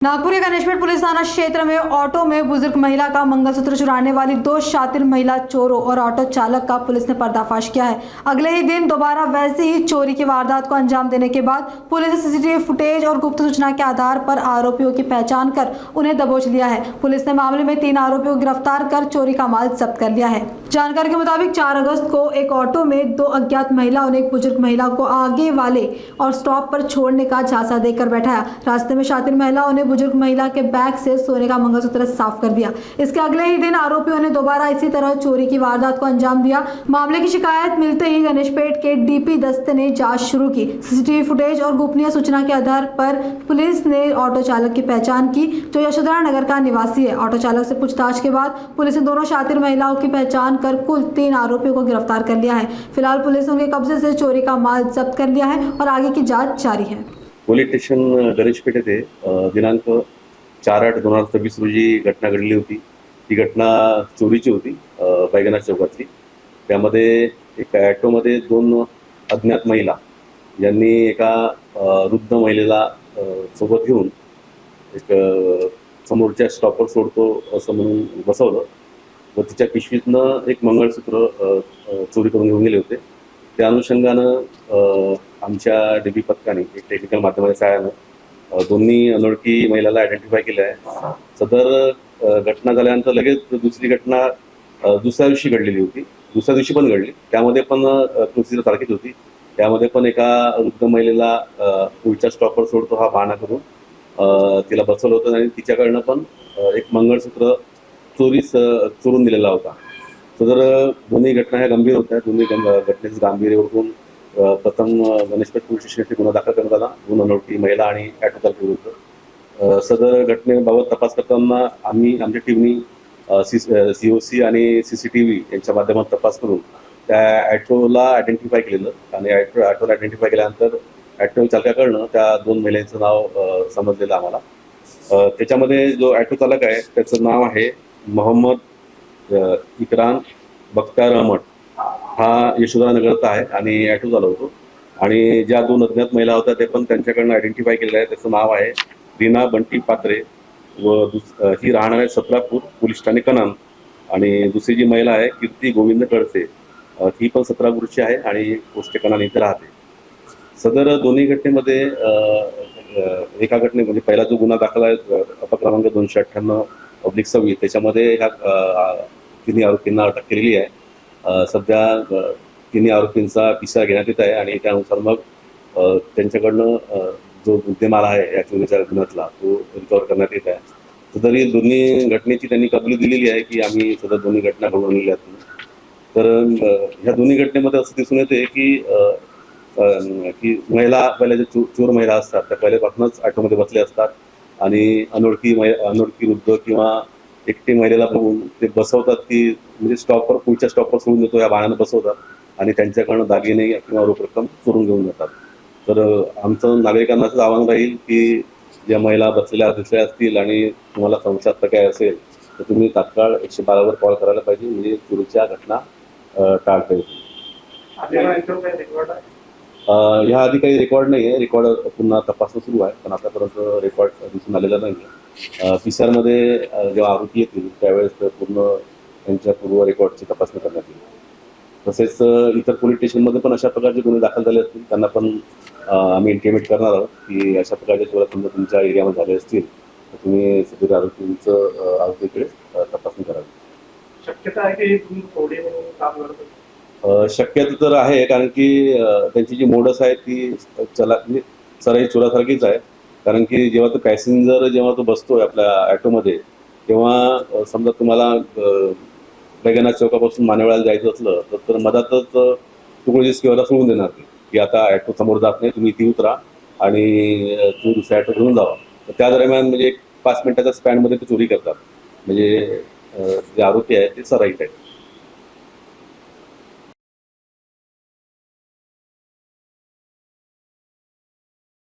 नागपुर के Ganeshpeth police थाना क्षेत्र में ऑटो में बुजुर्ग महिला का मंगलसूत्र चुराने वाली दो शातिर महिला चोरों और ऑटो चालक का पुलिस ने पर्दाफाश किया है। अगले ही दिन दोबारा वैसी ही चोरी की वारदात को अंजाम देने के बाद पुलिस ने सीसीटीवी फुटेज और गुप्त सूचना के आधार पर आरोपियों की पहचान कर उन्हें दबोच लिया है। पुलिस ने मामले में 3 आरोपियों को गिरफ्तार कर चोरी का माल जब्त कर लिया है। जानकारी के मुताबिक 4 अगस्त को एक ऑटो में 2 अज्ञात महिलाओं ने एक बुजुर्ग महिला को आगे वाले और स्टॉप पर छोड़ने का झांसा देकर बैठाया। रास्ते में शातिर महिलाओं ने बुजुर्ग महिला के बैग से सोने का मंगलसूत्र साफ कर दिया। इसके अगले ही दिन आरोपियों ने दोबारा इसी तरह चोरी की वारदात को अंजाम दिया। मामले की शिकायत मिलते ही गणेशपेट के डीपी दस्ते ने जांच शुरू की। सीसीटीवी फुटेज और गोपनीय सूचना के आधार पर पुलिस ने ऑटो चालक की पहचान की, जो यशोधरा नगर का निवासी है। ऑटो चालक से पूछताछ के बाद पुलिस ने दोनों शातिर महिलाओं की पहचान कर कुल 3 आरोपियों को गिरफ्तार कर लिया है। फिलहाल पुलिस ने उनके कब्जे से चोरी का माल जब्त कर लिया है और आगे की जांच जारी है। पोलीस स्टेशन गणेशपेठ येथे दिनांक 4/8/2026 रोजी घटना घडली होती। ती घटना चोरीची होती बैगनाथ चौकातली। त्यामध्ये एका ॲटोमध्ये 2 अज्ञात महिला यांनी एका वृद्ध महिलेला सोबत घेऊन एक समोरच्या स्टॉपवर सोडतो असं म्हणून बसवलं व तिच्या पिशवीतनं एक मंगळसूत्र चोरी करून घेऊन गेले होते। त्या अनुषंगानं आमच्या डीबी पथकाने एक टेक्निकल माध्यमाच्या सहाय्यानं दोन्ही अनोळखी महिलाला आयडेंटिफाय केलं आहे। सदर घटना झाल्यानंतर लगेच दुसरी घटना दुसऱ्या दिवशी घडलेली होती। दुसऱ्या दिवशी पण घडली, त्यामध्ये पण प्रोसिजर सारखीच होती। त्यामध्ये पण एका वृद्ध महिलेला पुढच्या स्टॉपवर सोडतो हा बहाणा करून तिला बसवलं होतं आणि तिच्याकडनं पण एक मंगळसूत्र चोरून दिलेला होता। सदर दोन्ही घटना ह्या गंभीर होत्या। दोन्ही घटनेचं गांभीर्य ओळखून प्रथम गणेशपेठ पोलीस स्टेशन येथे गुन्हा दाखल करण्यात आला 2 अनोळखी महिला आणि ॲटो चालकाविरुद्ध। सदर घटनेबाबत तपास करताना आम्ही आमच्या टीमनी COC आणि CCTV यांच्या माध्यमातून तपास करून त्या ॲटोला आयडेंटिफाय केलेलं आणि ॲटोला आयडेंटिफाय केल्यानंतर ॲटो चालकाकडनं त्या 2 महिलांचं नाव समजलेलं आम्हाला। त्याच्यामध्ये जो ॲटो चालक आहे त्याचं नाव आहे मोहम्मद इकराम बख्तियार अहमद, हा यशोधरा नगरचा आहे आणि ॲटो चालवतो। आणि ज्या 2 अज्ञात महिला होत्या ते पण त्यांच्याकडनं आयडेंटिफाय केलेलं आहे। त्याचं नाव आहे रीना बंटी पात्रे व ही राहणार आहे सत्रापूर पोलीस ठाणे कनान। आणि दुसरी जी महिला आहे कीर्ती गोविंद कळसे, ही पण सत्रापूरची आहे आणि पोस्ट कनान इथे राहते। सदर दोन्ही घटनेमध्ये एका घटनेमध्ये पहिला जो गुन्हा दाखल आहे अपक्रमांक 298/26 त्याच्यामध्ये ह्या तिन्ही आरोपींना अटक केलेली आहे। सध्या तिन्ही आरोपींचा पिसा घेण्यात येत आहे आणि त्यानुसार मग त्यांच्याकडनं जो मुद्देमाल आहे या चोरीच्या गुन्ह्यातला तो रिकव्हर करण्यात येत आहे। सदर ही दोन्ही घटनेची त्यांनी कबुली दिलेली आहे की आम्ही सदर दोन्ही घटना घडवून आणलेल्या आहेत। तर ह्या दोन्ही घटनेमध्ये असं दिसून येते की महिला पहिल्या जे चोर महिला असतात त्या पहिल्यापासूनच ऑटोमध्ये बसले असतात आणि अनोळखी वृद्ध किंवा एकटी महिलेला बघून ते बसवतात की म्हणजे स्टॉपवर पुढच्या स्टॉपवर सोडून देतो या बहाण्यानं बसवतात आणि त्यांच्याकडनं दागिने किंवा रोख रक्कम चोरून घेऊन जातात। तर आमचं नागरिकांना असंच आव्हान राहील की ज्या महिला बसलेल्या दिसल्या असतील आणि तुम्हाला संशयात काय असेल तर तुम्ही तात्काळ 112वर कॉल करायला पाहिजे, म्हणजे चोरीच्या घटना टाळता येतील। ह्या आधी काही रेकॉर्ड नाही आहे, रेकॉर्ड पुन्हा तपासणं सुरू आहे, पण आतापर्यंत रेकॉर्ड दिसून आलेला नाही आहे। PCR मध्ये जेव्हा आरोपी येतील त्यावेळेस पूर्ण त्यांच्या पूर्व रेकॉर्डची तपासणी करण्यात येईल। तसेच इतर पोलीस स्टेशनमध्ये पण अशा प्रकारचे गुन्हे दाखल झाले असतील त्यांना पण आम्ही इंटिमेट करणार आहोत की अशा प्रकारचे चोऱ्या समजा तुमच्या एरियामध्ये झाले असतील तर तुम्ही सदर आरोपीकडे तपासणी करावी। शक्यता आहे की थोडी काम करतो? शक्यता तर आहे, कारण की त्यांची जी मोडस आहे ती म्हणजे सराई चोरासारखीच आहे। कारण की जेव्हा तो पॅसेंजर जेव्हा तो बसतोय आपल्या ॲटोमध्ये तेव्हा समजा तुम्हाला बैगनाथ चौकापासून मानेवाड्याला जायचं असलं तर मधातच तुकडोजी स्क्वेअरला सोडून देणार की आता ॲटो समोर जात नाही, तुम्ही इथे उतरा आणि तुम्ही दुसऱ्या ॲटो घेऊन जावा। तर त्या दरम्यान म्हणजे 5 मिनिटाच्या स्पॅनमध्ये ते चोरी करतात। म्हणजे जे आरोपी आहेत ते सराईत आहेत।